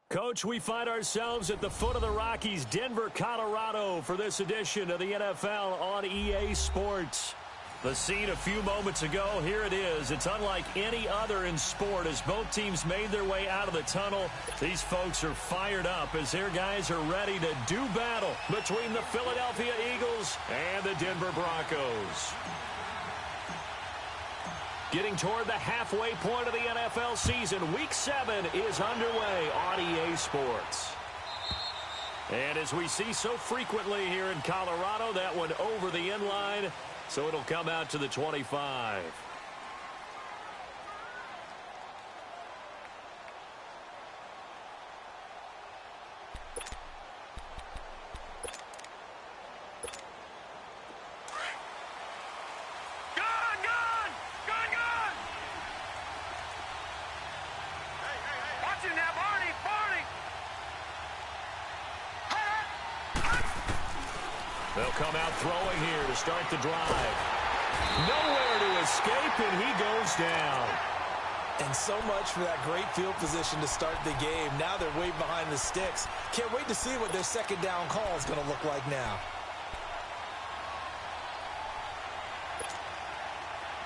Coach, we find ourselves at the foot of the Rockies, Denver, Colorado, for this edition of the NFL on EA Sports. The scene a few moments ago, here it is. It's unlike any other in sport as both teams made their way out of the tunnel. These folks are fired up as their guys are ready to do battle between the Philadelphia Eagles and the Denver Broncos. Getting toward the halfway point of the NFL season, Week 7 is underway on EA Sports. And as we see so frequently here in Colorado, that one over the end line, so it'll come out to the 25. They'll come out throwing here to start the drive. Nowhere to escape, and he goes down. And so much for that great field position to start the game. Now they're way behind the sticks. Can't wait to see what their second down call is going to look like now.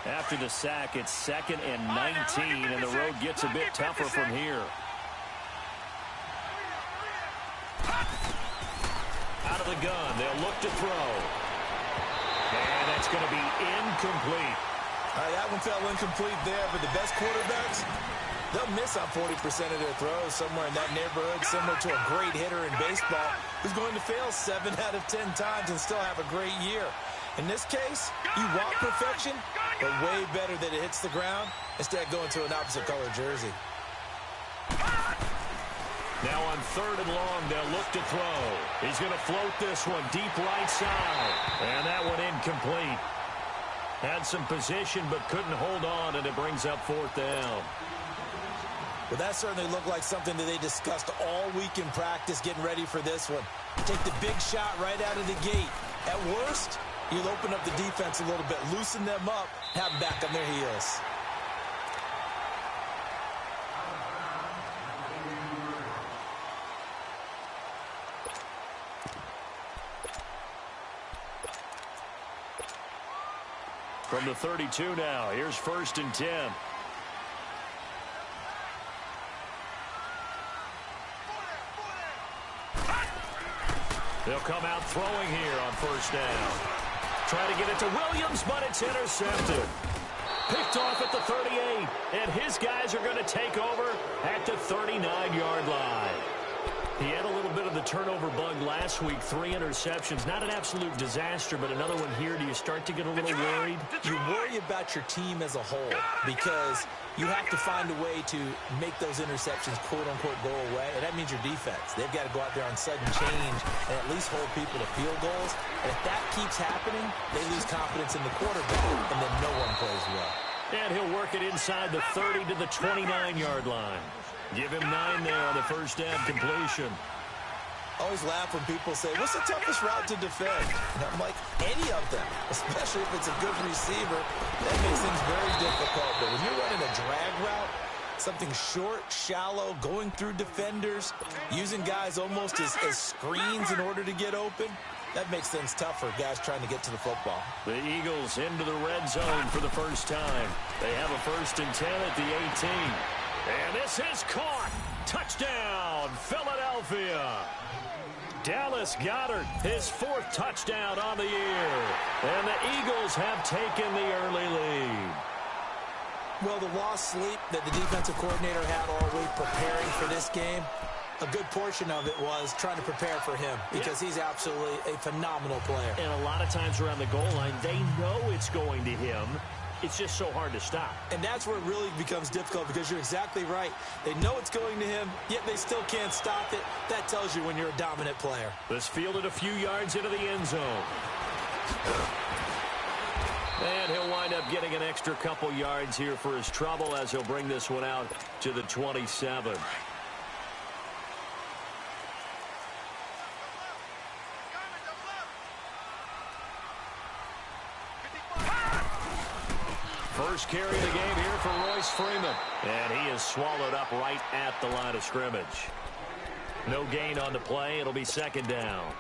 After the sack, it's 2nd and 19, and the road gets a bit tougher from here. Out of the gun, they'll look to throw. And that's going to be incomplete. That one fell incomplete there, but the best quarterbacks, they'll miss on 40% of their throws, somewhere in that neighborhood, similar to a great hitter in baseball who's going to fail 7 out of 10 times and still have a great year. In this case, you want perfection, but way better that it hits the ground instead of going to an opposite color jersey. Now on 3rd and long, they'll look to throw. He's going to float this one deep right side. And that one incomplete. Had some position but couldn't hold on, and it brings up 4th down. Well, that certainly looked like something that they discussed all week in practice getting ready for this one. Take the big shot right out of the gate. At worst, you'll open up the defense a little bit, loosen them up, have them back on their heels. From the 32 now, here's 1st and 10. They'll come out throwing here on 1st down. Try to get it to Williams, but it's intercepted. Picked off at the 38, and his guys are going to take over at the 39-yard line. He had a little bit of the turnover bug last week, 3 interceptions. Not an absolute disaster, but another one here. Do you start to get a little worried? You worry about your team as a whole because you have to find a way to make those interceptions, quote-unquote, go away, and that means your defense. They've got to go out there on sudden change and at least hold people to field goals. And if that keeps happening, they lose confidence in the quarterback, and then no one plays well. And he'll work it inside the 30 to the 29-yard line. Give him 9 there on the 1st down completion. I always laugh when people say, what's the toughest route to defend? And I'm like, any of them, especially if it's a good receiver. That makes things very difficult. But when you're running a drag route, something short, shallow, going through defenders, using guys almost as screens in order to get open, that makes things tough for guys trying to get to the football. The Eagles into the red zone for the first time. They have a 1st and 10 at the 18. And this is caught. Touchdown, Philadelphia. Dallas Goedert, his 4th touchdown on the year. And the Eagles have taken the early lead. Well, the lost sleep that the defensive coordinator had all week preparing for this game, a good portion of it was trying to prepare for him because he's absolutely a phenomenal player. And a lot of times around the goal line, they know it's going to him. It's just so hard to stop. And that's where it really becomes difficult because you're exactly right. They know it's going to him, yet they still can't stop it. That tells you when you're a dominant player. This fielded a few yards into the end zone. And he'll wind up getting an extra couple yards here for his trouble as he'll bring this one out to the 27. First carry of the game here for Royce Freeman. And he is swallowed up right at the line of scrimmage. No gain on the play. It'll be second down.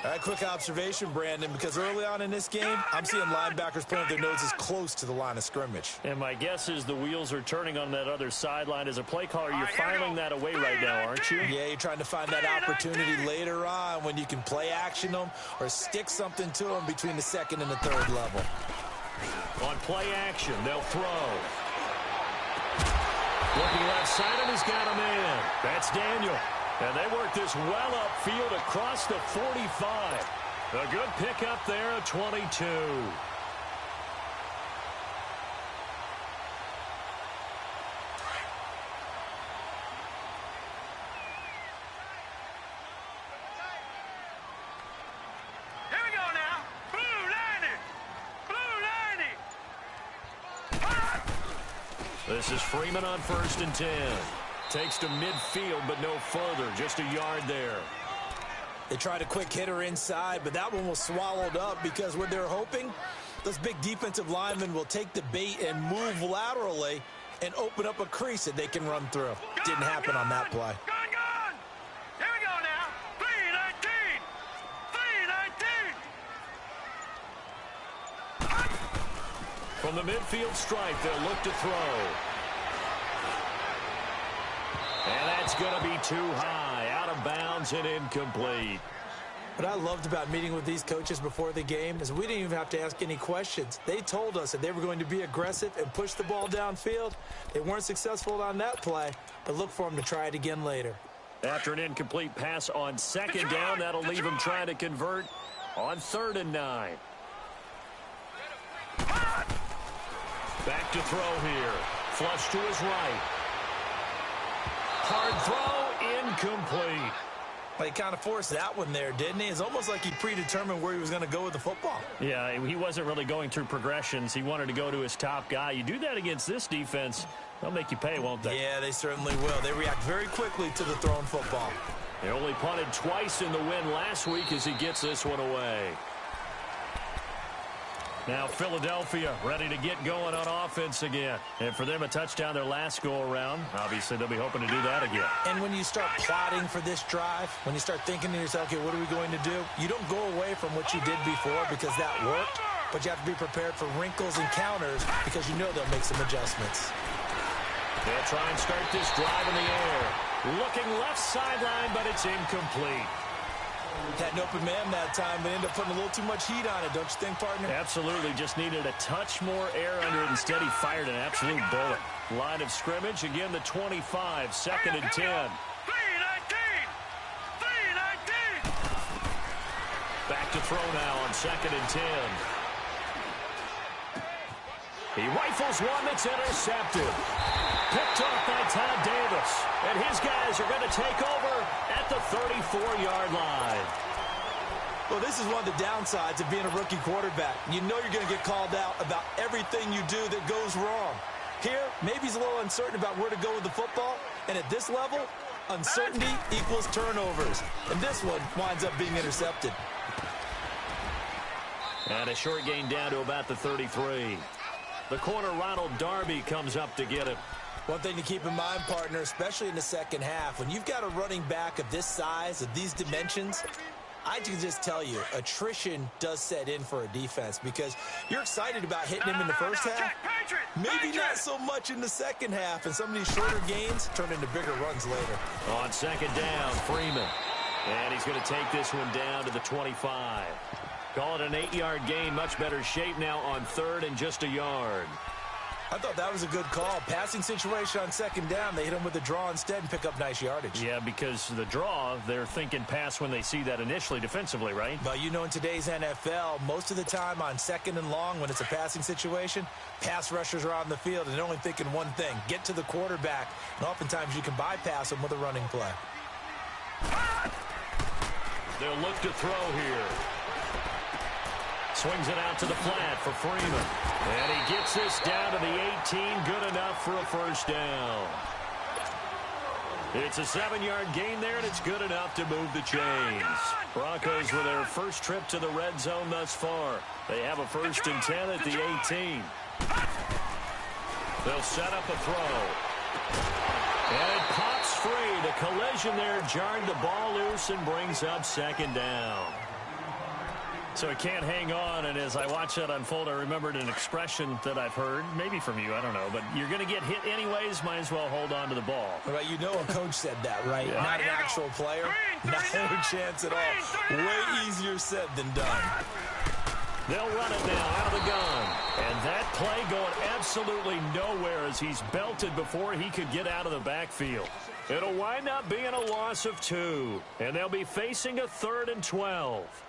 All right, quick observation, Brandon, because early on in this game, I'm seeing linebackers playing with their noses close to the line of scrimmage. And my guess is the wheels are turning on that other sideline. As a play caller, you're filing that away right now, aren't you? Yeah, you're trying to find that opportunity later on when you can play action them or stick something to them between the second and the third level. On play action, they'll throw. Looking left side, and he's got him in. That's Daniel. And they work this well upfield across the 45. A good pickup there at 22. Here we go now. Blue 90. This is Freeman on 1st and 10. Takes to midfield, but no further. Just a yard there. They tried a quick hitter inside, but that one was swallowed up because what they're hoping, those big defensive linemen will take the bait and move laterally and open up a crease that they can run through. Didn't happen on that play. Gone. Here we go now. 319. 319. From the midfield stripe, they'll look to throw. And that's going to be too high, out of bounds and incomplete. What I loved about meeting with these coaches before the game is we didn't even have to ask any questions. They told us that they were going to be aggressive and push the ball downfield. They weren't successful on that play, but look for them to try it again later. After an incomplete pass on second down, that'll leave him trying to convert on 3rd and 9. Back to throw here. Flush to his right. Hard throw, incomplete. Well, he kind of forced that one there, didn't he? It's almost like he predetermined where he was going to go with the football. Yeah, he wasn't really going through progressions. He wanted to go to his top guy. You do that against this defense, they'll make you pay, won't they? Yeah, they certainly will. They react very quickly to the thrown football. They only punted twice in the win last week as he gets this one away. Now Philadelphia ready to get going on offense again. And for them, a touchdown their last go-around. Obviously, they'll be hoping to do that again. And when you start plotting for this drive, when you start thinking to yourself, okay, what are we going to do? You don't go away from what you did before because that worked, but you have to be prepared for wrinkles and counters because you know they'll make some adjustments. They'll try and start this drive in the air. Looking left sideline, but it's incomplete. Had an open man that time, but ended up putting a little too much heat on it, don't you think, partner? Absolutely. Just needed a touch more air under it. Instead, he fired an absolute bullet. Line of scrimmage, again, the 25, 2nd and 10. 319. 319. Back to throw now on 2nd and 10. He rifles one that's intercepted. Picked off by Todd Davis. And his guys are going to take over at the 34-yard line. Well, this is one of the downsides of being a rookie quarterback. You know you're going to get called out about everything you do that goes wrong. Here, maybe he's a little uncertain about where to go with the football. And at this level, uncertainty equals turnovers. And this one winds up being intercepted. And a short gain down to about the 33. The corner, Ronald Darby, comes up to get him. One thing to keep in mind, partner, especially in the second half, when you've got a running back of this size, of these dimensions, I can just tell you, attrition does set in for a defense because you're excited about hitting him in the first half. Maybe not so much in the second half, and some of these shorter gains turn into bigger runs later. On 2nd down, Freeman. And he's going to take this one down to the 25. Call it an 8-yard gain. Much better shape now on 3rd and just a yard. I thought that was a good call. Passing situation on 2nd down. They hit him with the draw instead and pick up nice yardage. Yeah, because the draw, they're thinking pass when they see that initially defensively, right? But you know, in today's NFL, most of the time on 2nd and long, when it's a passing situation, pass rushers are on the field and they're only thinking one thing, get to the quarterback. And oftentimes you can bypass them with a running play. They'll look to throw here. Swings it out to the flat for Freeman. And he gets this down to the 18. Good enough for a first down. It's a 7-yard gain there, and it's good enough to move the chains. Broncos with their first trip to the red zone thus far. They have a 1st and 10 at the 18. They'll set up a throw. And it pops free. The collision there jarred the ball loose and brings up second down. So it can't hang on, and as I watch that unfold, I remembered an expression that I've heard, maybe from you, I don't know, but you're going to get hit anyways, might as well hold on to the ball. Right, you know a coach said that, right? Yeah. Not an actual player. Not a chance at all. Way easier said than done. They'll run it now out of the gun. And that play going absolutely nowhere as he's belted before he could get out of the backfield. It'll wind up being a loss of 2, and they'll be facing a 3rd and 12.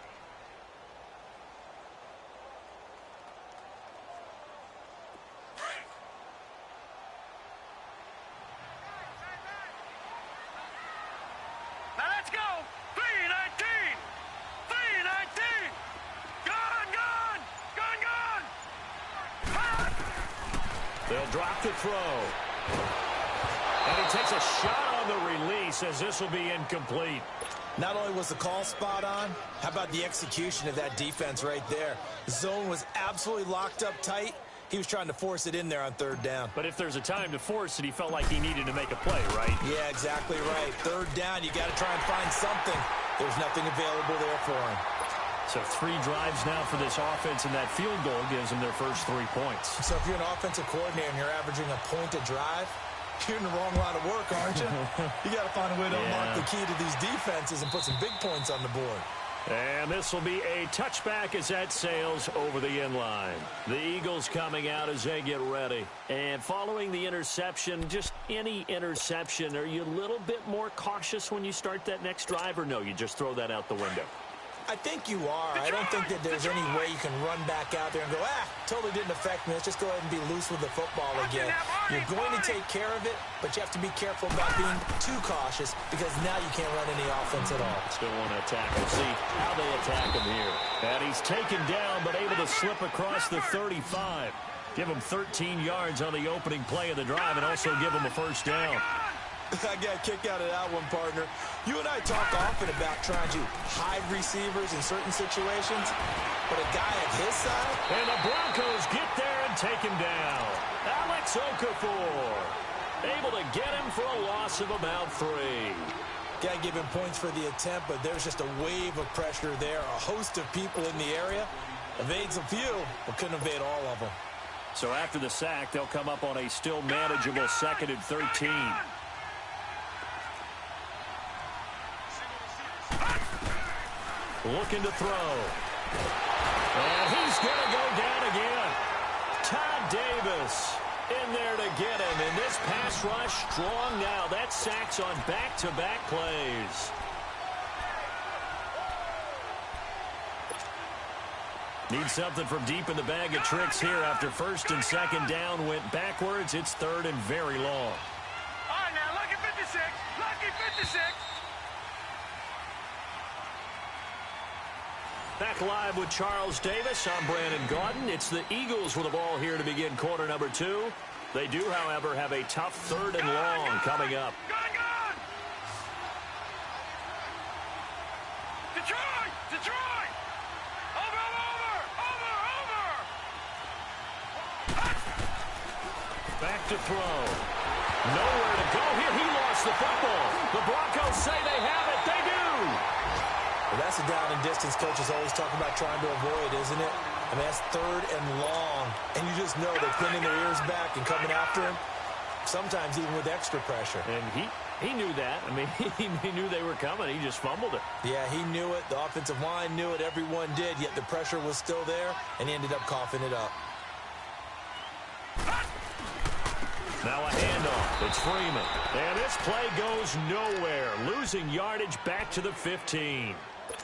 They'll drop the throw. And he takes a shot on the release as this will be incomplete. Not only was the call spot on, how about the execution of that defense right there? The zone was absolutely locked up tight. He was trying to force it in there on 3rd down. But if there's a time to force it, he felt like he needed to make a play, right? Yeah, exactly right. 3rd down, you got to try and find something. There's nothing available there for him. So 3 drives now for this offense, and that field goal gives them their first 3 points. So if you're an offensive coordinator and you're averaging a point a drive, you're in the wrong line of work, aren't you? You got to find a way to unlock the key to these defenses and put some big points on the board. And this will be a touchback as that sails over the end line. The Eagles coming out as they get ready. And following the interception, just any interception, are you a little bit more cautious when you start that next drive, or no, you just throw that out the window? I think you are. I don't think that there's any way you can run back out there and go, totally didn't affect me. Let's just go ahead and be loose with the football again. You're going to take care of it, but you have to be careful about being too cautious because now you can't run any offense at all. Still want to attack. We'll see how they attack him here. And he's taken down, but able to slip across the 35. Give him 13 yards on the opening play of the drive and also give him a first down. I got a kick out of that one, partner. You and I talk often about trying to hide receivers in certain situations, but a guy at his side... And the Broncos get there and take him down. Alex Okafor able to get him for a loss of about 3. Got to give him points for the attempt, but there's just a wave of pressure there. A host of people in the area. Evades a few, but couldn't evade all of them. So after the sack, they'll come up on a still manageable 2nd and 13. Looking to throw. And he's going to go down again. Todd Davis in there to get him. And this pass rush strong now. That sacks on back-to-back plays. Need something from deep in the bag of tricks here after 1st and 2nd down went backwards. It's 3rd and very long. All right, now, lucky 56. Lucky 56. Back live with Charles Davis. I'm Brandon Gaudin. It's the Eagles with the ball here to begin quarter number 2. They do, however, have a tough 3rd and long coming up. Gone! Detroit! Detroit! Over! Back to throw. Nowhere to go here. He lost the football. The Broncos say they have it. They do. Well, that's a down and distance coaches always talk about trying to avoid, isn't it? I mean, that's 3rd and long. And you just know they're pinning their ears back and coming after him, sometimes even with extra pressure. And he knew that. I mean, he knew they were coming. He just fumbled it. Yeah, he knew it. The offensive line knew it. Everyone did, yet the pressure was still there, and he ended up coughing it up. Now a handoff. It's Freeman. And this play goes nowhere. Losing yardage back to the 15.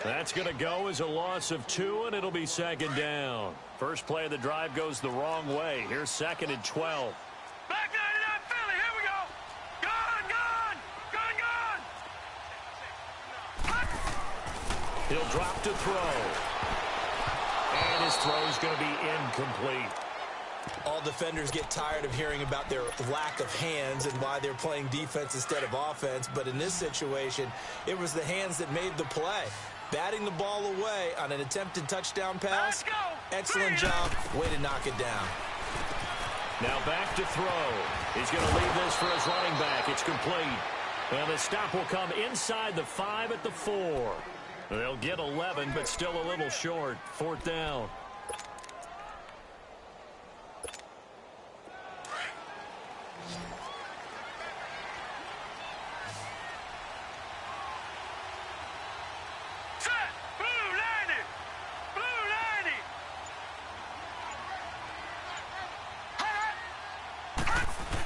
That's going to go as a loss of 2, and it'll be 2nd down. First play of the drive goes the wrong way. Here's 2nd and 12. Back 99 Philly. Here we go. Gone! He'll drop to throw. And his throw's going to be incomplete. All defenders get tired of hearing about their lack of hands and why they're playing defense instead of offense. But in this situation, it was the hands that made the play. Batting the ball away on an attempted touchdown pass. Excellent job. Way to knock it down. Now back to throw. He's going to leave this for his running back. It's complete. And the stop will come inside the 5 at the 4. They'll get 11, but still a little short. 4th down.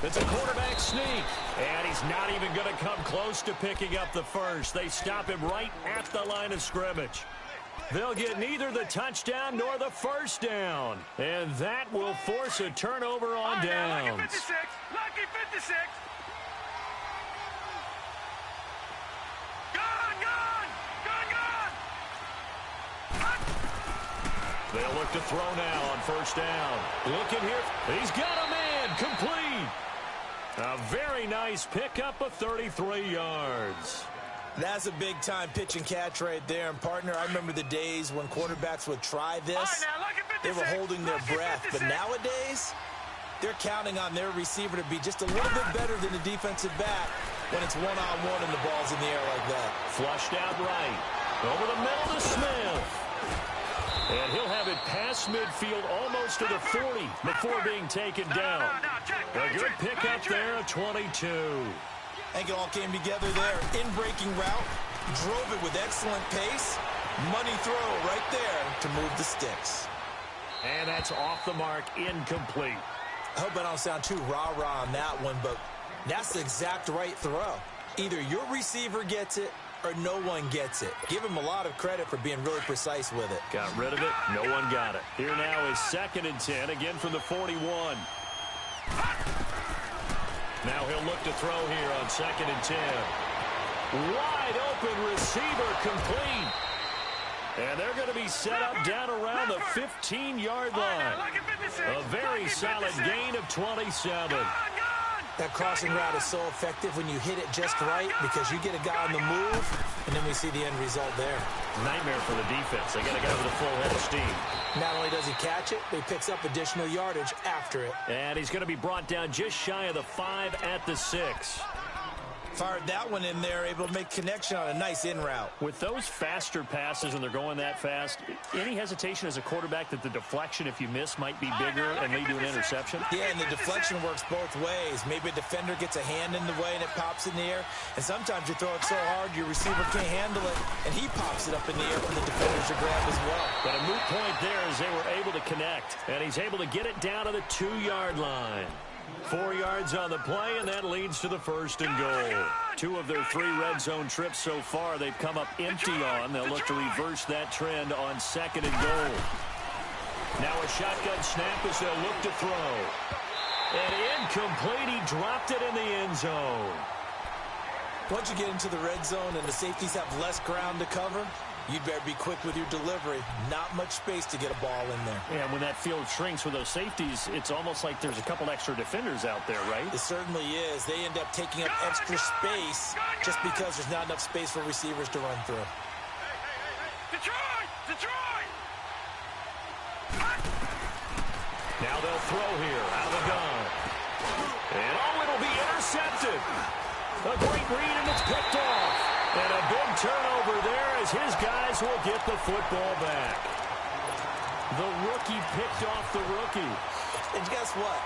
It's a quarterback sneak, and he's not even going to come close to picking up the first. They stop him right at the line of scrimmage. They'll get neither the touchdown nor the first down, and that will force a turnover on downs. Lucky 56. Lucky 56. Gone. They'll look to throw now on first down. Looking here. He's got a man. Complete. A very nice pickup of 33 yards. That's a big-time pitch and catch right there. And, partner, I remember the days when quarterbacks would try this. They were holding their breath. But nowadays, they're counting on their receiver to be just a little bit better than the defensive back when it's one-on-one and the ball's in the air like that. Flushed out right. Over the middle to Smith. And he'll have it past midfield almost to the 40 before being taken down. A good pickup there of 22. I think it all came together there. In-breaking route, drove it with excellent pace. Money throw right there to move the sticks. And that's off the mark, incomplete. I hope I don't sound too rah-rah on that one, but that's the exact right throw. Either your receiver gets it or no one gets it. Give him a lot of credit for being really precise with it. Got rid of it. No one got it. Here now is 2nd and 10, again from the 41. Now he'll look to throw here on 2nd and 10. Wide open receiver, complete. And they're going to be set up down around the 15-yard line. A very solid gain of 27. That crossing route is so effective when you hit it just right because you get a guy on the move, and then we see the end result there. Nightmare for the defense. They got to go with a full head of steam. Not only does he catch it, but he picks up additional yardage after it. And he's going to be brought down just shy of the 5 at the 6. Fired that one in there, able to make connection on a nice in route. With those faster passes and they're going that fast, any hesitation as a quarterback that the deflection, if you miss, might be bigger and lead to an interception? Yeah, and the deflection works both ways. Maybe a defender gets a hand in the way and it pops in the air. And sometimes you throw it so hard your receiver can't handle it, and he pops it up in the air for the defenders to grab as well. But a moot point there as they were able to connect. And he's able to get it down to the 2-yard line. 4 yards on the play, and that leads to the 1st and goal. 2 of their 3 red zone trips so far they've come up empty on. They'll look to reverse that trend on 2nd and goal. Now a shotgun snap as they'll look to throw. And incomplete. He dropped it in the end zone. Once you get into the red zone and the safeties have less ground to cover, you'd better be quick with your delivery. Not much space to get a ball in there. Yeah, when that field shrinks with those safeties, it's almost like there's a couple extra defenders out there, right? It certainly is. They end up taking up extra space just because there's not enough space for receivers to run through. Detroit! Detroit! Now they'll throw here out of the gun. And it'll be intercepted. A great read, and it's picked off. And a big turnover there as his guys will get the football back. The rookie picked off the rookie. And guess what?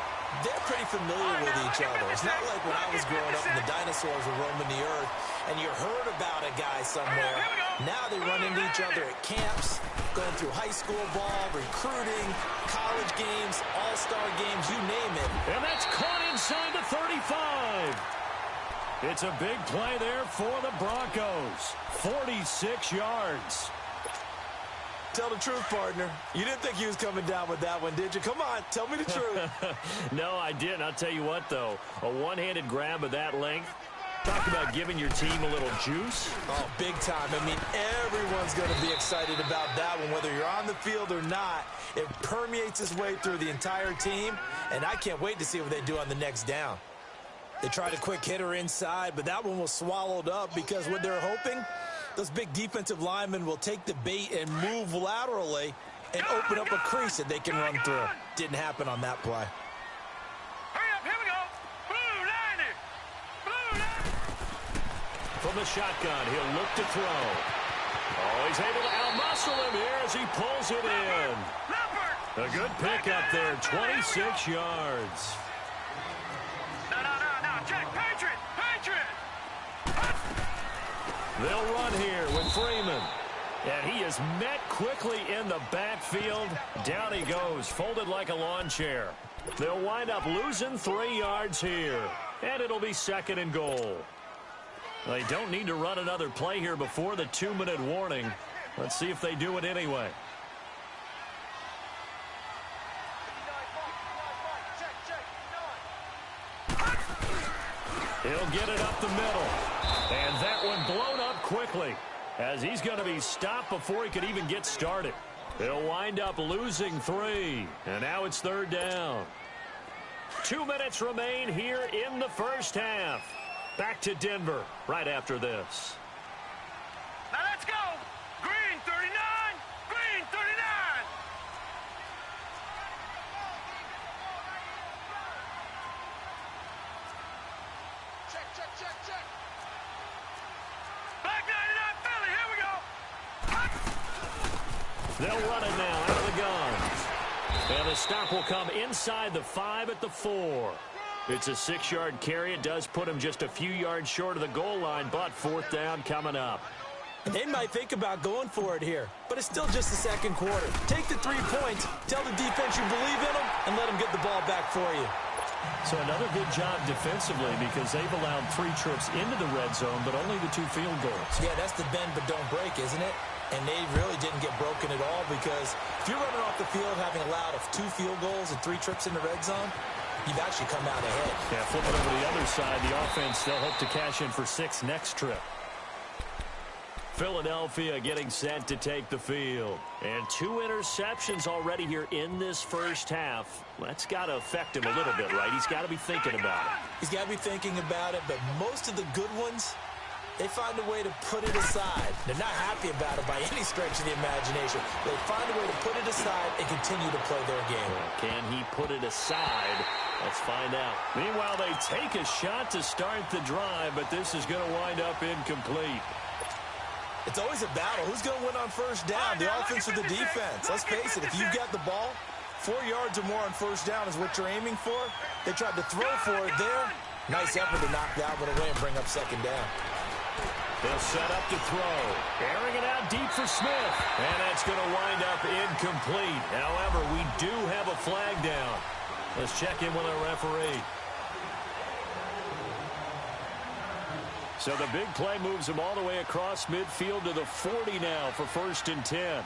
They're pretty familiar with each other. It's not like when I was growing up and the dinosaurs were roaming the earth and you heard about a guy somewhere. Now they run into each other at camps, going through high school ball, recruiting, college games, all-star games, you name it. And that's caught inside the 35. It's a big play there for the Broncos. 46 yards. Tell the truth, partner. You didn't think he was coming down with that one, did you? Come on, tell me the truth. No, I didn't. I'll tell you what, though. A one-handed grab of that length. Talk about giving your team a little juice. Oh, big time. I mean, everyone's going to be excited about that one, whether you're on the field or not. It permeates its way through the entire team, and I can't wait to see what they do on the next down. They tried a quick hitter inside, but that one was swallowed up because what they're hoping, those big defensive linemen will take the bait and move laterally and open up a crease that they can run through. Didn't happen on that play. From the shotgun, he'll look to throw. Oh, he's able to outmuscle him here as he pulls it in. A good pickup there, 26 yards. No, check, Patriot! They'll run here with Freeman. And he is met quickly in the backfield. Down he goes, folded like a lawn chair. They'll wind up losing 3 yards here. And it'll be 2nd and goal. They don't need to run another play here before the 2-minute warning. Let's see if they do it anyway. He'll get it up the middle. And that one blown up quickly, as he's going to be stopped before he could even get started. They'll wind up losing 3. And now it's 3rd down. 2 minutes remain here in the first half. Back to Denver right after this. Now let's go. Green 39. Green 39. Check. Black 99 Philly. Here we go. They'll run it now out of the gun. And the stop will come inside the 5 at the 4. It's a 6-yard carry. It does put him just a few yards short of the goal line, but 4th down coming up. They might think about going for it here, but it's still just the second quarter. Take the 3 points, tell the defense you believe in them, and let them get the ball back for you. So another good job defensively, because they've allowed 3 trips into the red zone, but only the 2 field goals. Yeah, that's the bend but don't break, isn't it? And they really didn't get broken at all, because if you're running off the field having allowed 2 field goals and 3 trips in the red zone, you've actually come out ahead. Yeah, flipping over the other side, the offense, they'll hope to cash in for 6 next trip. Philadelphia getting set to take the field. And 2 interceptions already here in this first half. That's got to affect him a little bit, right? He's got to be thinking about it. He's got to be thinking about it, but most of the good ones, they find a way to put it aside. They're not happy about it by any stretch of the imagination. They find a way to put it aside and continue to play their game. Can he put it aside? Let's find out. Meanwhile, they take a shot to start the drive, but this is going to wind up incomplete. It's always a battle. Who's going to win on first down, the offense or the defense? Let's face it, if you've got the ball, 4 yards or more on first down is what you're aiming for. They tried to throw for it there. Nice effort to knock that one away and bring up 2nd down. They'll set up to throw. Airing it out deep for Smith. And that's going to wind up incomplete. However, we do have a flag down. Let's check in with our referee. So the big play moves him all the way across midfield to the 40 now for 1st and 10. All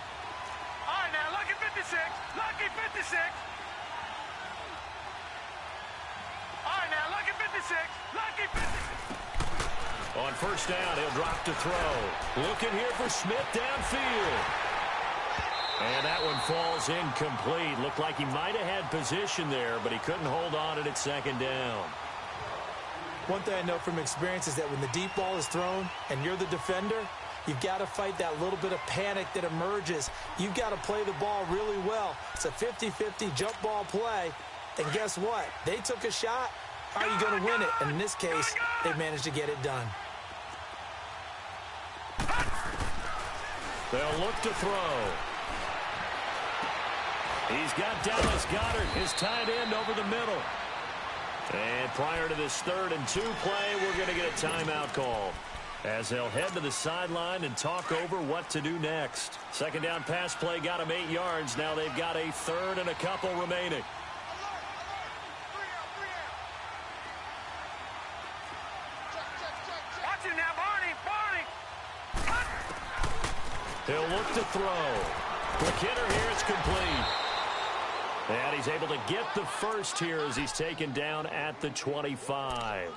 right, now, lucky 56. Lucky 56. All right, now, lucky 56. Lucky 56. On first down, he'll drop to throw. Looking here for Smith downfield. And that one falls incomplete. Looked like he might have had position there, but he couldn't hold on it at 2nd down. One thing I know from experience is that when the deep ball is thrown and you're the defender, you've got to fight that little bit of panic that emerges. You've got to play the ball really well. It's a 50-50 jump ball play. And guess what? They took a shot. How are you going to win it? And in this case, they managed to get it done. They'll look to throw. He's got Dallas Goedert, his tight end, over the middle. And prior to this 3rd and 2 play, we're going to get a timeout call, as they'll head to the sideline and talk over what to do next. 2nd down pass play got them 8 yards. Now they've got a 3rd and a couple remaining. Watch it now, Barney. He'll look to throw. Quick hitter here, it's complete. And he's able to get the first here as he's taken down at the 25.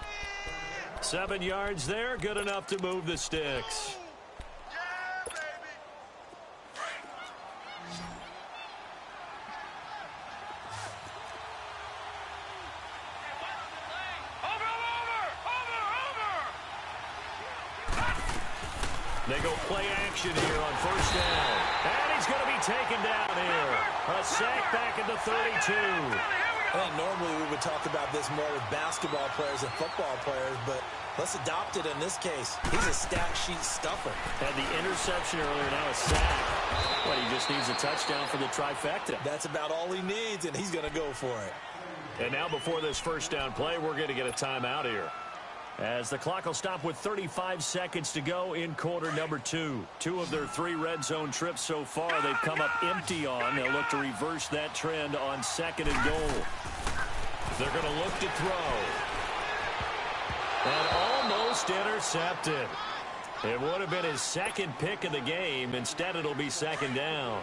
7 yards there, good enough to move the sticks. Yeah, baby. Over. They go play action here on first down. And he's going to be taken down here. A sack back at the 32. I think normally we would talk about this more with basketball players and football players, but Let's adopt it in this case. He's a stat sheet stuffer. Had the interception earlier, now a sack. But he just needs a touchdown for the trifecta. That's about all he needs, and he's going to go for it. And now before this first down play, we're going to get a timeout here, as the clock will stop with 35 seconds to go in quarter number 2. 2 of their 3 red zone trips so far they've come up empty on. They'll look to reverse that trend on 2nd and goal. They're going to look to throw. And almost intercepted. It would have been his 2nd pick of the game. Instead, it'll be 2nd down.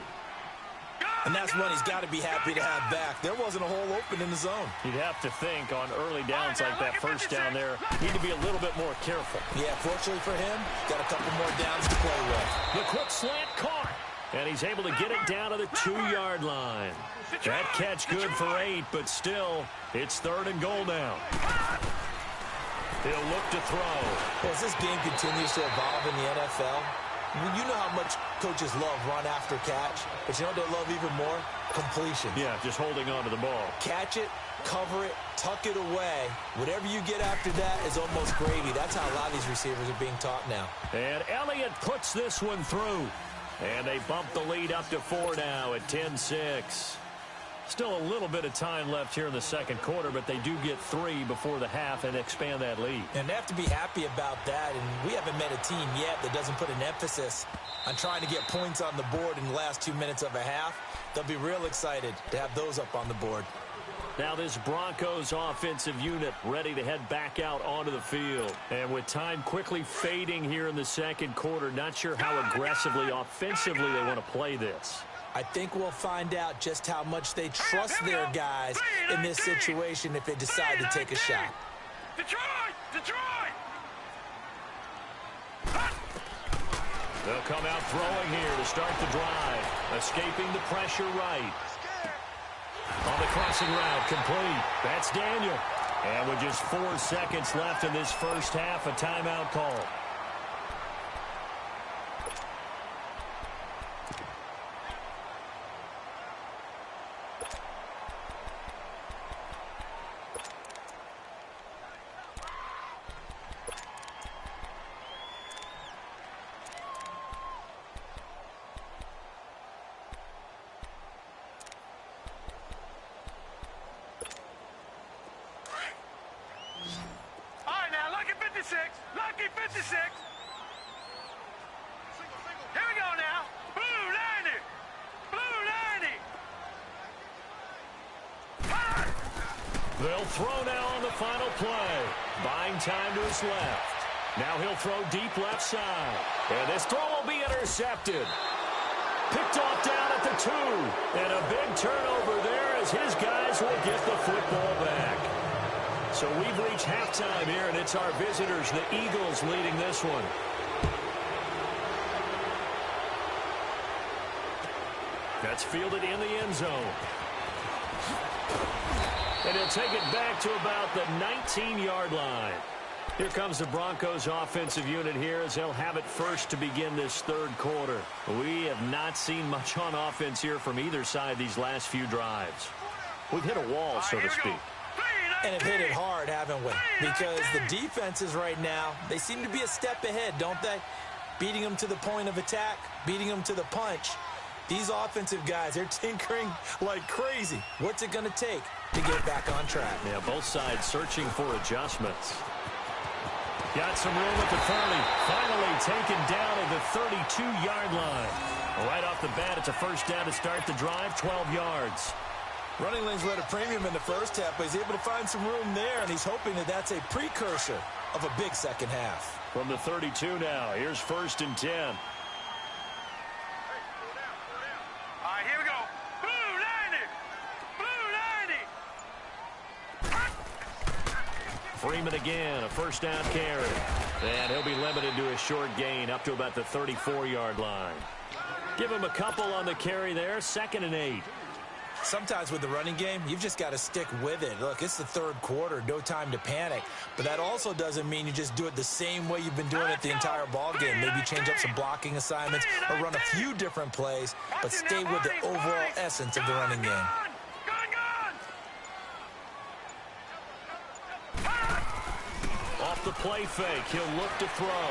And that's one he's got to be happy to have back. There wasn't a hole open in the zone. You'd have to think on early downs like that first down there, need to be a little bit more careful. Yeah, fortunately for him, got a couple more downs to play with. The quick slant caught. And he's able to get it down to the 2-yard line. That catch good for 8, but still, it's 3rd and goal now. He'll look to throw. As this game continues to evolve in the NFL, you know how much coaches love run after catch, but you know what they love even more? Completion. Yeah, just holding on to the ball. Catch it, cover it, tuck it away. Whatever you get after that is almost gravy. That's how a lot of these receivers are being taught now. And Elliott puts this one through. And they bump the lead up to 4 now at 10-6. Still a little bit of time left here in the 2nd quarter, but they do get 3 before the half and expand that lead. And they have to be happy about that, and we haven't met a team yet that doesn't put an emphasis on trying to get points on the board in the last 2 minutes of a half. They'll be real excited to have those up on the board. Now this Broncos offensive unit ready to head back out onto the field. And with time quickly fading here in the 2nd quarter, not sure how aggressively, offensively they want to play this. I think we'll find out just how much they trust their guys in this situation if they decide to take a shot. Detroit! They'll come out throwing here to start the drive. Escaping the pressure right. On the crossing route, complete. That's Daniel. And with just 4 seconds left in this first half, a timeout call. Lucky 56. Here we go now. Blue 90. Blue 90. They'll throw now on the final play. Buying time to his left. Now he'll throw deep left side. And this throw will be intercepted. Picked off down at the 2. And a big turnover there as his guys will get the football back. So we've reached halftime here, and it's our visitors, the Eagles, leading this one. That's fielded in the end zone. And he'll take it back to about the 19-yard line. Here comes the Broncos offensive unit here as they'll have it first to begin this 3rd quarter. We have not seen much on offense here from either side these last few drives. We've hit a wall, so to speak. And have hit it hard, haven't we? Because the defenses right now, they seem to be a step ahead, don't they? Beating them to the point of attack, beating them to the punch. These offensive guys, they're tinkering like crazy. What's it going to take to get back on track? Yeah, both sides searching for adjustments. Got some room at the 30. Finally taken down at the 32-yard line. Right off the bat, it's a first down to start the drive, 12 yards. Running lanes were at a premium in the first half, but he's able to find some room there, and he's hoping that that's a precursor of a big second half. From the 32 now, here's 1st and 10. All right, here we go. Blue 90. Blue 90. Freeman again, a first down carry. And he'll be limited to a short gain up to about the 34-yard line. Give him a couple on the carry there, 2nd and 8. Sometimes with the running game, you've just got to stick with it. Look, it's the 3rd quarter, no time to panic. But that also doesn't mean you just do it the same way you've been doing it the entire ball game. Maybe change up some blocking assignments or run a few different plays, but stay with the overall essence of the running game. Off the play fake. He'll look to throw.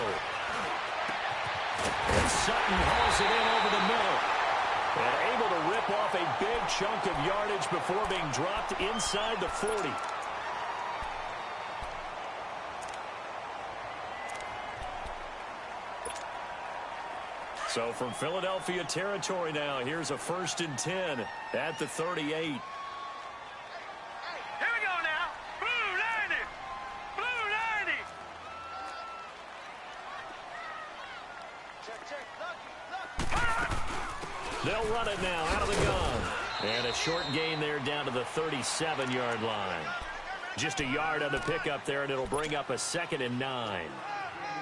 And Sutton hauls it in over the middle. And able to rip off a big chunk of yardage before being dropped inside the 40. So from Philadelphia territory now, here's a 1st and 10 at the 38. Here we go now. Blue 90. Blue 90. Check. They'll run it now out of the gun. And a short gain there down to the 37-yard line. Just a yard on the pickup there, and it'll bring up a 2nd and 9.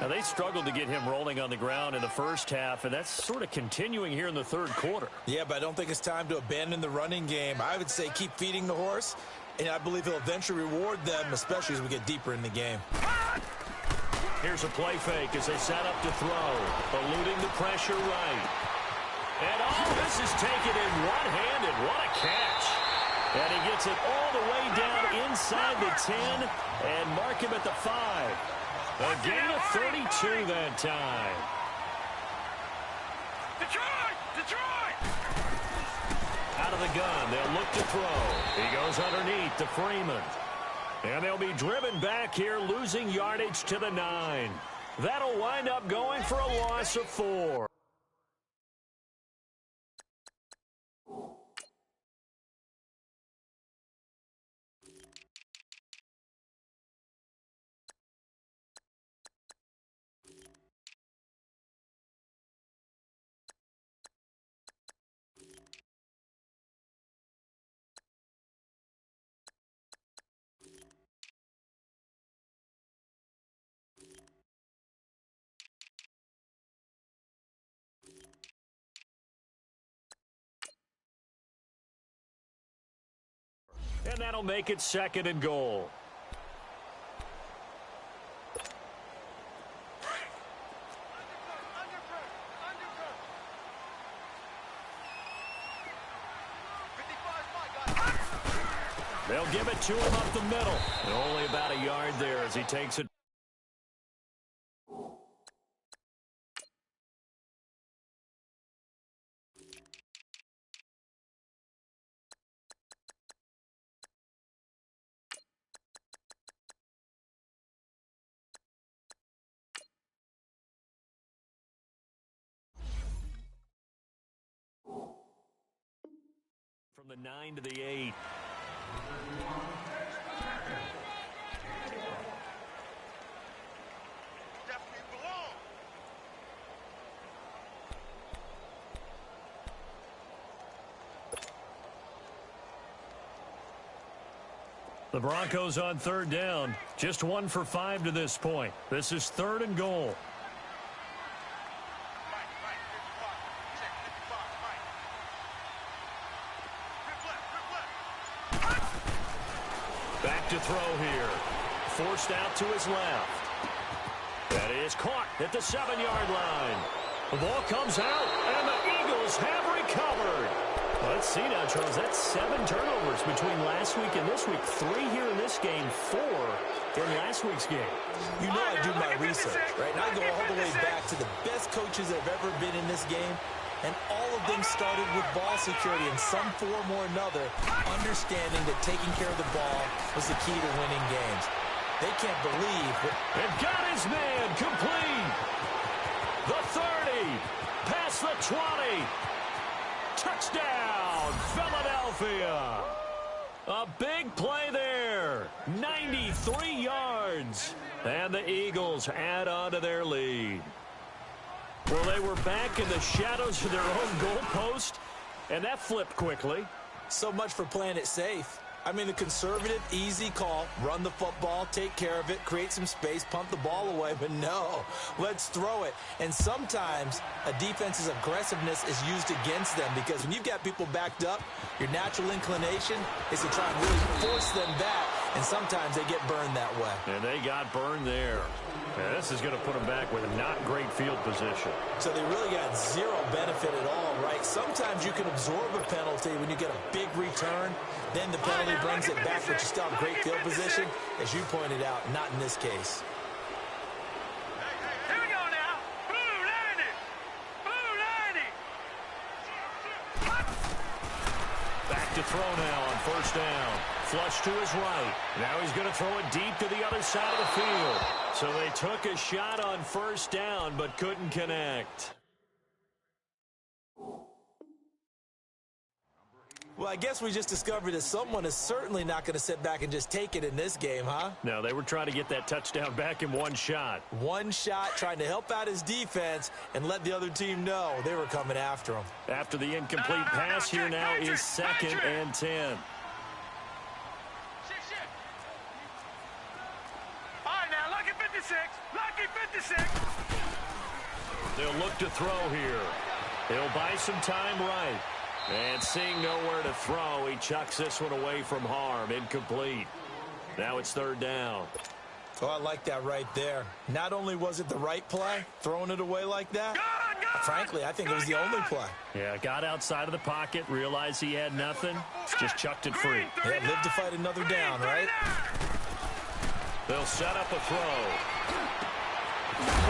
Now, they struggled to get him rolling on the ground in the first half, and that's sort of continuing here in the third quarter. Yeah, but I don't think it's time to abandon the running game. I would say keep feeding the horse, and I believe he'll eventually reward them, especially as we get deeper in the game. Here's a play fake as they set up to throw, eluding the pressure right. And all this is taken in one-handed. What a catch. And he gets it all the way down inside the 10 and mark him at the 5. A gain of 32 that time. Detroit! Detroit! Out of the gun, they'll look to throw. He goes underneath to Freeman. And they'll be driven back here, losing yardage to the 9. That'll wind up going for a loss of 4. And that'll make it 2nd and goal. They'll give it to him up the middle. And only about a yard there as he takes it. From the 9 to the 8. The Broncos on 3rd down. Just 1 for 5 to this point. This is 3rd and goal. Back to throw here. Forced out to his left. That is caught at the 7-yard line. The ball comes out, and the Eagles have recovered. Let's see now, Charles. That's 7 turnovers between last week and this week. 3 here in this game, 4 in last week's game. You know I do my research, right? And I go all the way back to the best coaches that have ever been in this game. And all of them started with ball security in some form or another, understanding that taking care of the ball was the key to winning games. They can't believe what... And got his man complete. The 30, past the 20. Touchdown, Philadelphia. A big play there. 93 yards. And the Eagles add on to their lead. Well, they were back in the shadows of their own goalpost, and that flipped quickly. So much for playing it safe. I mean, the conservative, easy call, run the football, take care of it, create some space, pump the ball away, but no, let's throw it. And sometimes a defense's aggressiveness is used against them because when you've got people backed up, your natural inclination is to try and really force them back, and sometimes they get burned that way. And they got burned there. And this is going to put them back with a not great field position. So they really got zero benefit at all, right? Sometimes you can absorb a penalty when you get a big return. Then the penalty brings it back, but you still have great field position. As you pointed out, not in this case. back to throw now on first down. Flush to his right. Now he's going to throw it deep to the other side of the field. So they took a shot on first down but couldn't connect. Well, I guess we just discovered that someone is certainly not going to sit back and just take it in this game, huh? No, they were trying to get that touchdown back in one shot. One shot, trying to help out his defense and let the other team know they were coming after him. After the incomplete pass, here now is 2nd and 10. All right, now, lucky 56. Lucky 56. They'll look to throw here. He'll buy some time right. And seeing nowhere to throw, he chucks this one away from harm. Incomplete. Now it's 3rd down. Oh, I like that right there. Not only was it the right play, throwing it away like that, frankly, I think it was the only play. Yeah, got outside of the pocket, realized he had nothing, just chucked it free. Yeah, live to fight another down, right? They'll set up a throw.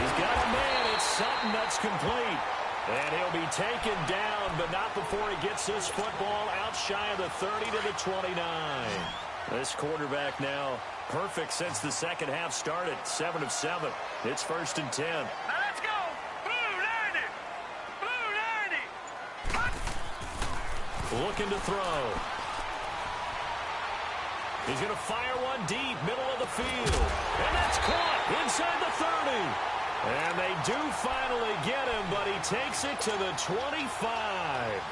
He's got a man. It's Sutton that's complete. And he'll be taken down, but not before he gets this football out shy of the 30 to the 29. This quarterback now perfect since the second half started. 7 of 7. It's 1st and 10. Now let's go. Blue 90. Blue 90. Looking to throw. He's going to fire one deep, middle of the field. And that's caught inside the 30. And they do finally get him, but he takes it to the 25.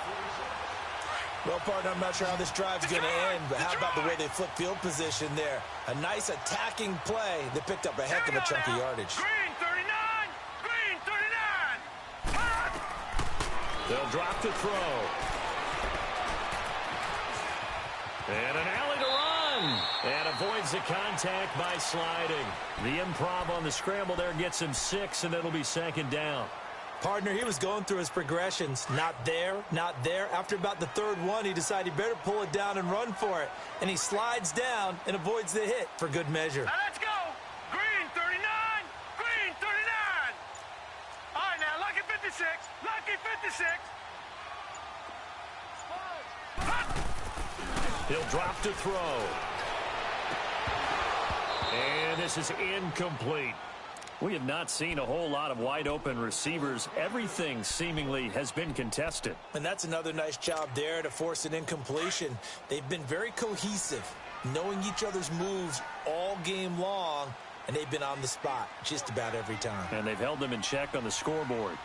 Well, partner, I'm not sure how this drive's going to end, but how about the way they flip field position there? A nice attacking play that picked up a heck of a chunk of yardage. Green 39. Green 39. They'll drop the throw. And an alley to run. And avoids the contact by sliding. The improv on the scramble there gets him 6, and it'll be 2nd down. Partner, he was going through his progressions. Not there, not there. After about the 3rd one, he decided he better pull it down and run for it. And he slides down and avoids the hit for good measure. Now let's go. Green 39. Green 39. All right, now, lucky 56. Lucky 56. He'll drop to throw. And this is incomplete. We have not seen a whole lot of wide-open receivers. Everything seemingly has been contested. And that's another nice job there to force an incompletion. They've been very cohesive, knowing each other's moves all game long, and they've been on the spot just about every time. And they've held them in check on the scoreboard.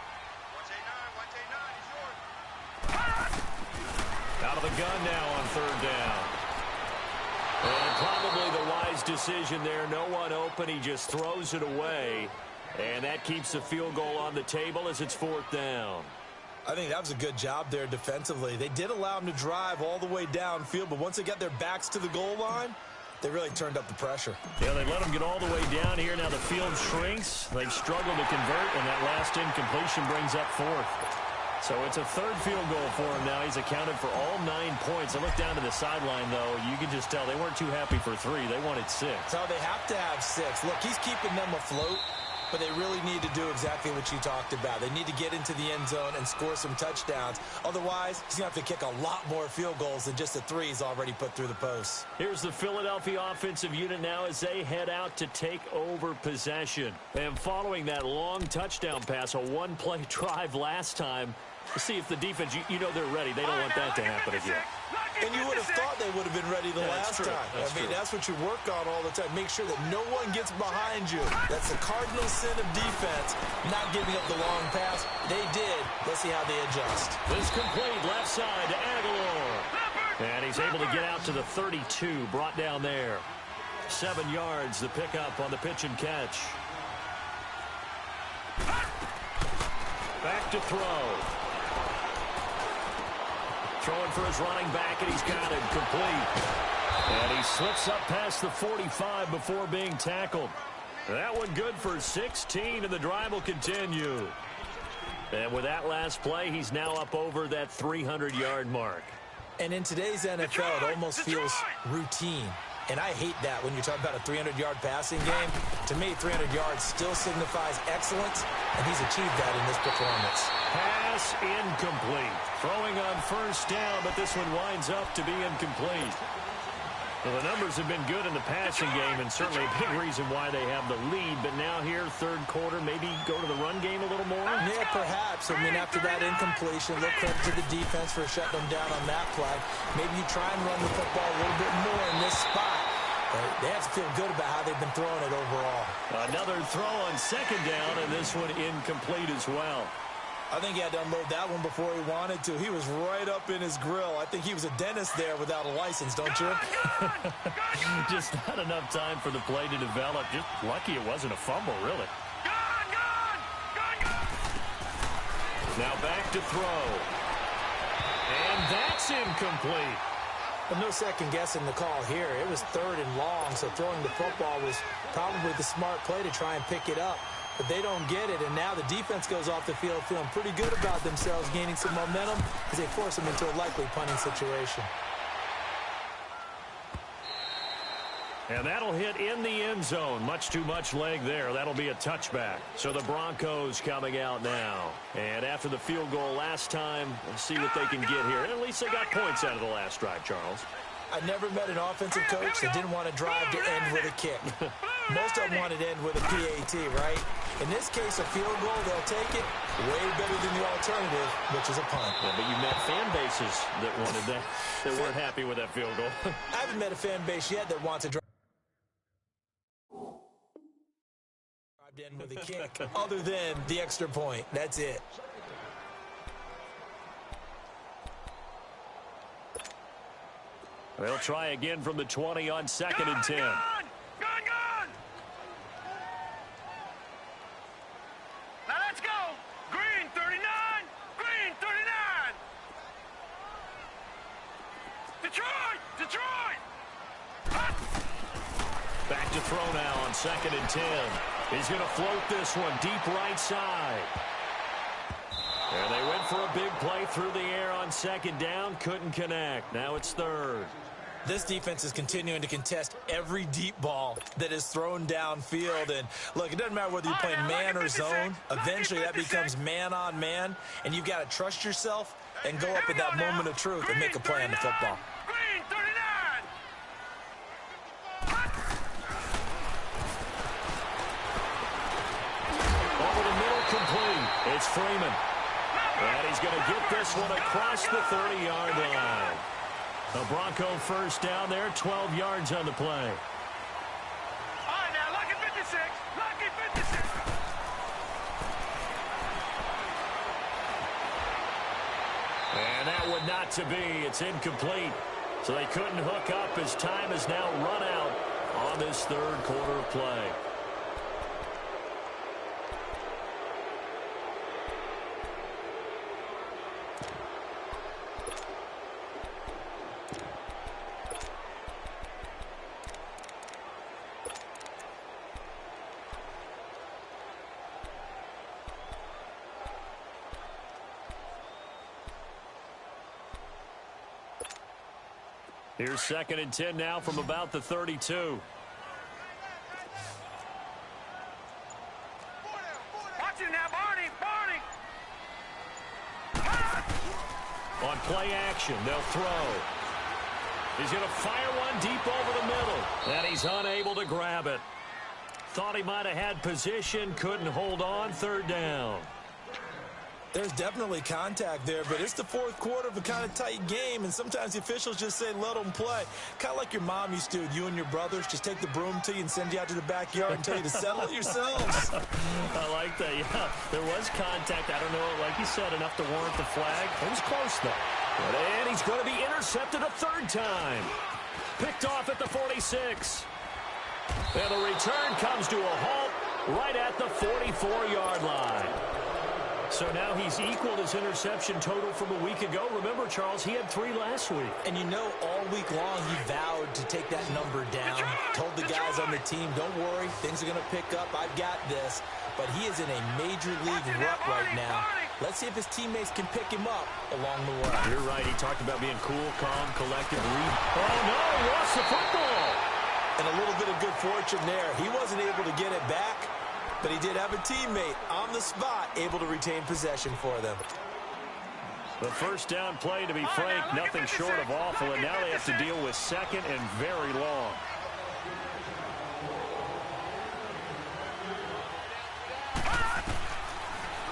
Out of the gun now on 3rd down. And probably the wise decision there. No one open. He just throws it away. And that keeps the field goal on the table as it's 4th down. I think that was a good job there defensively. They did allow him to drive all the way downfield, but once they got their backs to the goal line, they really turned up the pressure. Yeah, they let them get all the way down here. Now the field shrinks. They've struggled to convert, and that last incompletion brings up 4th. So it's a 3rd field goal for him now. He's accounted for all 9 points. I look down to the sideline, though. You can just tell they weren't too happy for 3. They wanted 6. So they have to have 6. Look, he's keeping them afloat, but they really need to do exactly what you talked about. They need to get into the end zone and score some touchdowns. Otherwise, he's going to have to kick a lot more field goals than just the 3 he's already put through the posts. Here's the Philadelphia offensive unit now as they head out to take over possession. And following that long touchdown pass, a one-play drive last time, to see if the defense, you know they're ready. They don't want that to happen again. And you would have thought they would have been ready the last time. That's what you work on all the time. Make sure that no one gets behind you. That's the cardinal sin of defense, not giving up the long pass. They did. Let's see how they adjust. This complete left side to Aguilar. And he's able to get out to the 32, brought down there. 7 yards, the pickup on the pitch and catch. Back to throw. Throwing for his running back, and he's got it complete. And he slips up past the 45 before being tackled. That one good for 16, and the drive will continue. And with that last play, he's now up over that 300-yard mark. And in today's NFL, it almost feels routine. And I hate that when you talk about a 300-yard passing game. To me, 300 yards still signifies excellence, and he's achieved that in this performance. Pass incomplete. Throwing on first down, but this one winds up to be incomplete. Well, the numbers have been good in the passing game, and certainly a big reason why they have the lead. But now here, third quarter, maybe go to the run game a little more? Yeah, perhaps. I mean, after that incompletion, a little credit to the defense for shutting them down on that play. Maybe you try and run the football a little bit more in this spot. But they have to feel good about how they've been throwing it overall. Another throw on second down, and this one incomplete as well. I think he had to unload that one before he wanted to. He was right up in his grill. I think he was a dentist there without a license, don't you? Just not enough time for the play to develop. Just lucky it wasn't a fumble, really. Now back to throw. And that's incomplete. But no second guessing the call here. It was third and long, so throwing the football was probably the smart play to try and pick it up. But they don't get it, and now the defense goes off the field feeling pretty good about themselves, gaining some momentum as they force them into a likely punting situation. And that'll hit in the end zone. Much too much leg there. That'll be a touchback. So the Broncos coming out now. And after the field goal last time, we'll see what they can get here. And at least they got points out of the last drive, Charles. I never met an offensive coach that didn't want to drive to end with a kick. Most of them wanted to end with a PAT, right? In this case, a field goal, they'll take it way better than the alternative, which is a punt. Yeah, but you met fan bases that wanted that, that weren't happy with that field goal. I haven't met a fan base yet that wants to drive to end with a kick, other than the extra point. That's it. They'll try again from the 20 on 2nd and 10. Gun! Now let's go! Green 39! Green 39! Detroit! Back to throw now on 2nd and 10. He's going to float this one deep right side. And they went for a big play through the air on 2nd down. Couldn't connect. Now it's 3rd. This defense is continuing to contest every deep ball that is thrown downfield. And, look, it doesn't matter whether you're playing man or zone. Eventually that becomes man-on-man, and you've got to trust yourself and go up at that moment of truth and make a play on the football. Green 39! Over the middle, complete. It's Freeman. And he's going to get this one across the 30-yard line. The Bronco first down there, 12 yards on the play. All right, now, lucky 56. Lucky 56. And that would not to be. It's incomplete. So they couldn't hook up as time has now run out on this third quarter of play. Here's 2nd and 10 now from about the 32. Watch it now, Barney! On play action, they'll throw. He's going to fire one deep over the middle. And he's unable to grab it. Thought he might have had position, couldn't hold on, 3rd down. There's definitely contact there, but it's the fourth quarter of a kind of tight game, and sometimes the officials just say, let them play. Kind of like your mom used to with you and your brothers. Just take the broom to you and send you out to the backyard and tell you to settle it yourselves. I like that, yeah. There was contact. I don't know, like you said, enough to warrant the flag. It was close, though. And he's going to be intercepted a 3rd time. Picked off at the 46. And the return comes to a halt right at the 44-yard line. So now he's equaled his interception total from a week ago. Remember, Charles, he had 3 last week. And you know, all week long he vowed to take that number down. Told the guys on the team, don't worry, things are going to pick up. I've got this. But he is in a major league rut right now. Let's see if his teammates can pick him up along the way. You're right. He talked about being cool, calm, collected. Oh, no, lost the football. And a little bit of good fortune there. He wasn't able to get it back, but he did have a teammate on the spot able to retain possession for them. The first down play, to be frank, nothing short of awful, and now they have to deal with second and very long.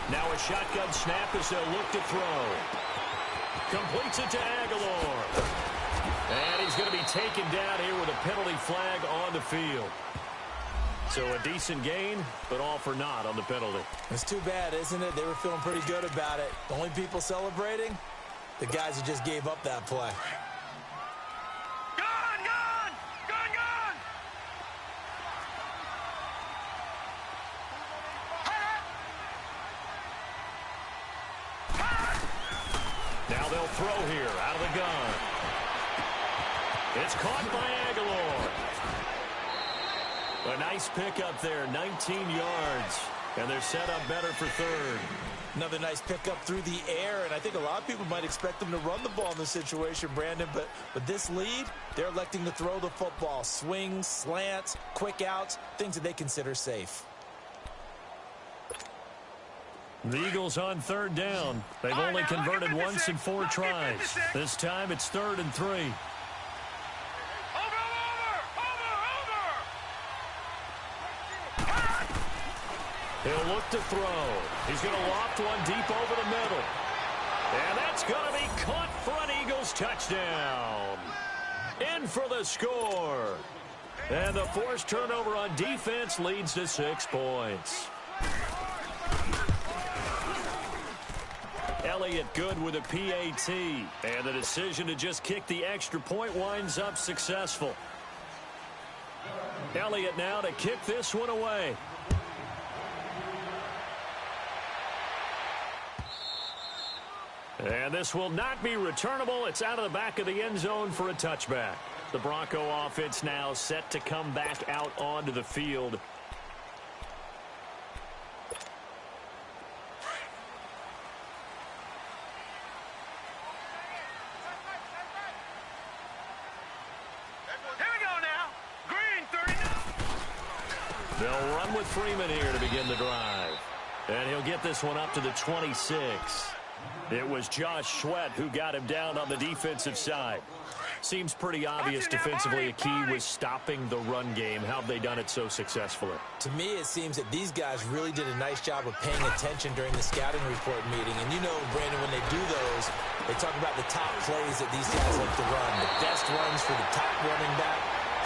Now a shotgun snap as they'll look to throw. Completes it to Aguilar. And he's going to be taken down here with a penalty flag on the field. So a decent gain, but all for naught on the penalty. It's too bad, isn't it? They were feeling pretty good about it. The only people celebrating, the guys who just gave up that play. Gone, gone, gone, gone. Now they'll throw here out of the gun. It's caught by Aguilar. A nice pickup there, 19 yards. And they're set up better for third. Another nice pickup through the air, and I think a lot of people might expect them to run the ball in this situation, Brandon, but with this lead, they're electing to throw the football. Swings, slants, quick outs, things that they consider safe. The Eagles on third down. They've only converted once in 4 tries. This time it's 3rd and 3. He'll look to throw. He's going to loft one deep over the middle. And that's going to be caught for an Eagles touchdown. In for the score. And the forced turnover on defense leads to 6 points. Elliott good with a PAT. And the decision to just kick the extra point winds up successful. Elliott now to kick this one away. And this will not be returnable. It's out of the back of the end zone for a touchback. The Bronco offense now set to come back out onto the field. Here we go now. Green 39. They'll run with Freeman here to begin the drive. And he'll get this one up to the 26. It was Josh Sweat who got him down on the defensive side. Seems pretty obvious defensively a key was stopping the run game. How have they done it so successfully? To me, it seems that these guys really did a nice job of paying attention during the scouting report meeting. And you know, Brandon, when they do those, they talk about the top plays that these guys like to run. The best runs for the top running back.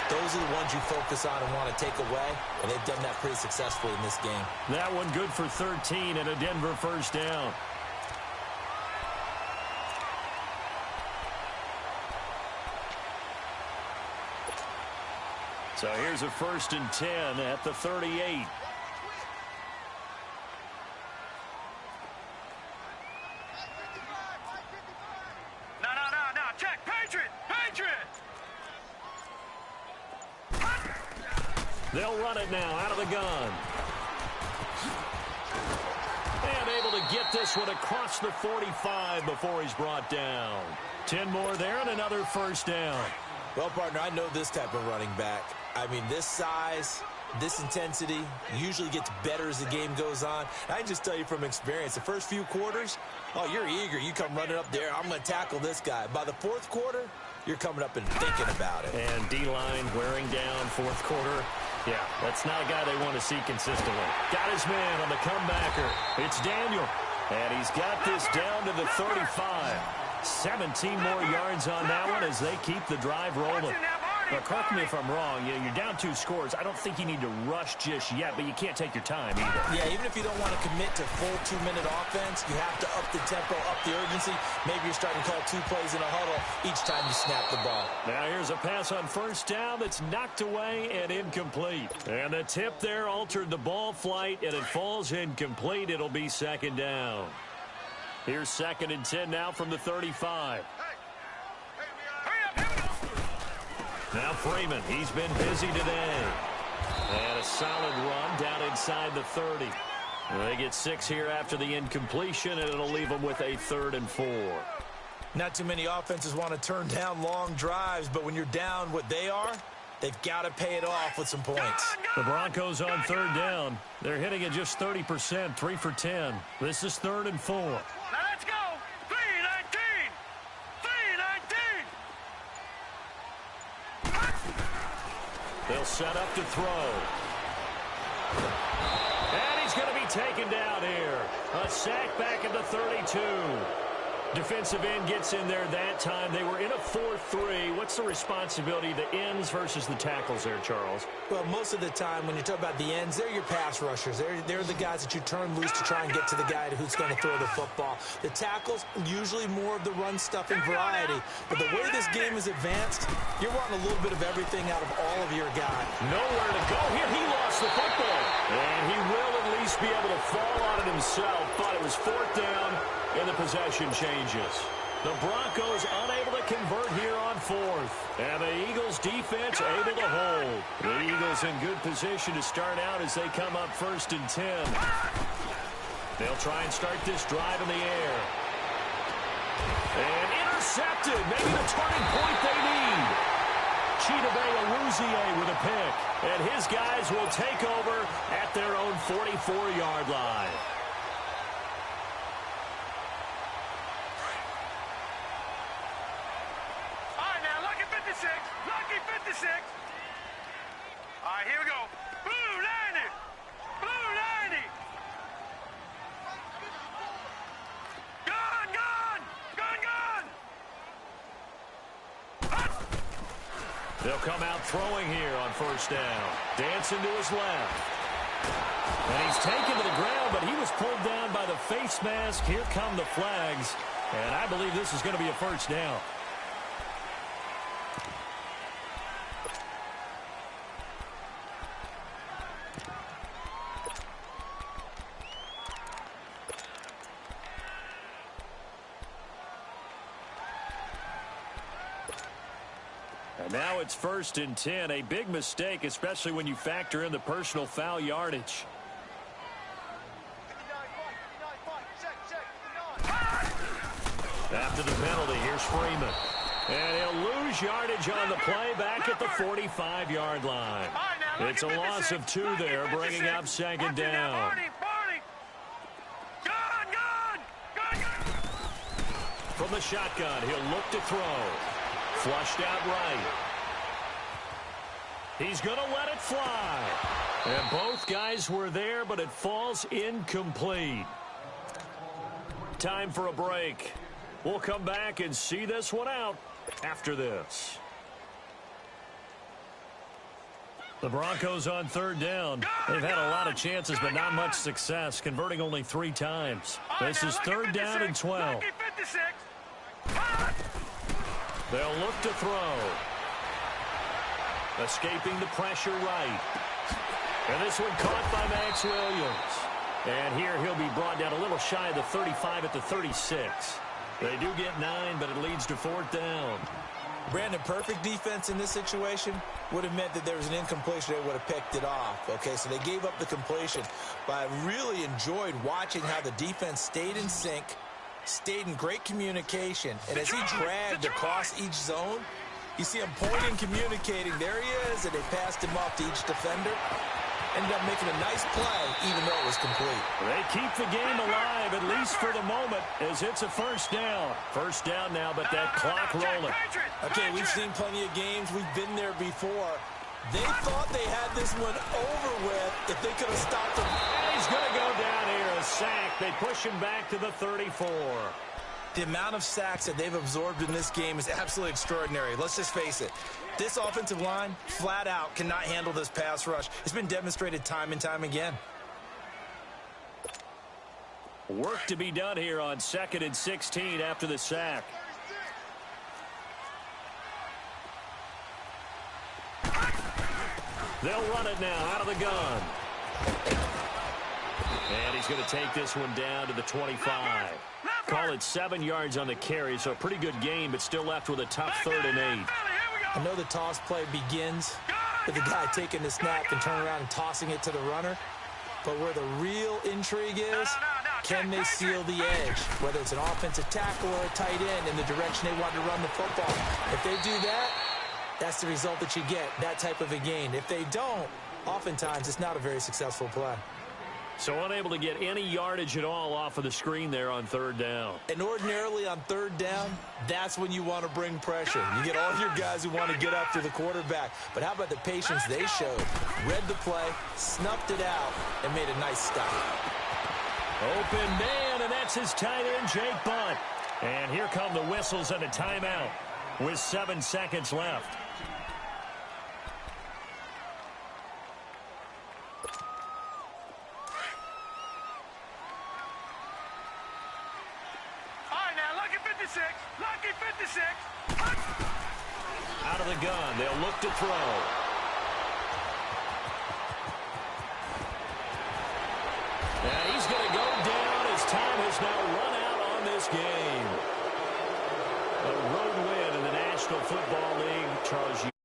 Those are the ones you focus on and want to take away, and they've done that pretty successfully in this game. That one good for 13 and a Denver first down. So here's a 1st and 10 at the 38. No. Check. Patriot. They'll run it now out of the gun. And able to get this one across the 45 before he's brought down. 10 more there and another first down. Well, partner, I know this type of running back. I mean, this size, this intensity usually gets better as the game goes on. I can just tell you from experience, the first few quarters, oh, you're eager. You come running up there, I'm going to tackle this guy. By the 4th quarter, you're coming up and thinking about it. And D-line wearing down 4th quarter. Yeah, that's not a guy they want to see consistently. Got his man on the comebacker. It's Daniel. And he's got this down to the 35. 17 more yards on that one as they keep the drive rolling. Now, correct me if I'm wrong. You're down 2 scores. I don't think you need to rush just yet, but you can't take your time either. Yeah, even if you don't want to commit to full 2-minute offense, you have to up the tempo, up the urgency. Maybe you're starting to call 2 plays in a huddle each time you snap the ball. Now here's a pass on first down that's knocked away and incomplete. And the tip there altered the ball flight, and it falls incomplete. It'll be 2nd down. Here's 2nd and 10 now from the 35. Now Freeman, he's been busy today. And a solid run down inside the 30. They get 6 here after the incompletion, and it'll leave them with a 3rd and 4. Not too many offenses want to turn down long drives, but when you're down what they are, They've got to pay it off with some points. The Broncos on third down. They're hitting at just 30%, 3 for 10. This is 3rd and 4. Now let's go. 3-19. 3-19. They'll set up to throw. And he's going to be taken down here. A sack back at the 32. Defensive end gets in there that time. They were in a 4-3. What's the responsibility, the ends versus the tackles there, Charles? Well, most of the time when you talk about the ends, they're your pass rushers. They're the guys that you turn loose to try and get to the guy who's going to throw the football. The tackles, usually more of the run-stuffing variety. But the way this game is advanced, you're wanting a little bit of everything out of all of your guys. Nowhere to go here. He lost the football. And he will at least be able to fall on it himself. But it was 4th down. And the possession changes. The Broncos unable to convert here on 4th. And the Eagles defense able to hold. The Eagles in good position to start out as they come up 1st and 10. They'll try and start this drive in the air. And intercepted. Maybe the turning point they need. Chidobe Awuzie with a pick. And his guys will take over at their own 44-yard line. Lucky 56. All right, here we go. Blue 90. Blue 90. Gone, gone. Gone, gone. They'll come out throwing here on 1st down. Dancing to his left. And he's taken to the ground, but he was pulled down by the face mask. Here come the flags. And I believe this is going to be a 1st down. And now it's 1st and 10. A big mistake, especially when you factor in the personal foul yardage. After the penalty, here's Freeman. And he'll lose yardage on the play back at the 45-yard line. It's a loss of 2 there, bringing up 2nd down. From the shotgun, he'll look to throw. Flushed out right. He's going to let it fly. And both guys were there, but it falls incomplete. Time for a break. We'll come back and see this one out after this. The Broncos on 3rd down. They've had a lot of chances, but not much success, converting only 3 times. This is 3rd down and 12. They'll look to throw. Escaping the pressure right. And this one caught by Max Williams. And here he'll be brought down a little shy of the 35 at the 36. They do get 9, but it leads to 4th down. Brandon, perfect defense in this situation would have meant that there was an incompletion. They would have picked it off. Okay, so they gave up the completion. But I really enjoyed watching how the defense stayed in sync, stayed in great communication. And as he dragged across each zone, you see him pointing, communicating. There he is, and they passed him off to each defender. Ended up making a nice play, even though it was complete. They keep the game alive, at least for the moment, as it's a 1st down. 1st down now, but that clock rolling. Okay, we've seen plenty of games. We've been there before. They thought they had this one over with if they could have stopped him. And he's going to go down here, a sack. They push him back to the 34. The amount of sacks that they've absorbed in this game is absolutely extraordinary. Let's just face it. This offensive line, flat out, cannot handle this pass rush. It's been demonstrated time and time again. Work to be done here on 2nd and 16 after the sack. They'll run it now out of the gun. And he's going to take this one down to the 25. Call it 7 yards on the carry, so a pretty good game, but still left with a tough 3rd and 8. I know the toss play begins with the guy taking the snap and turning around and tossing it to the runner. But where the real intrigue is, can they seal the edge? Whether it's an offensive tackle or a tight end in the direction they want to run the football. If they do that, That's the result that you get, that type of a gain. If they don't, oftentimes it's not a very successful play. So unable to get any yardage at all off of the screen there on third down. And ordinarily on third down, that's when you want to bring pressure. You get all your guys who want to get after the quarterback. But how about the patience they showed? Read the play, snuffed it out, and made a nice stop. Open man, and that's his tight end, Jake Butt. And here come the whistles and a timeout with 7 seconds left. Lucky 56. Out of the gun, they'll look to throw. And he's going to go down. His time has now run out on this game. A road win in the National Football League. Charles.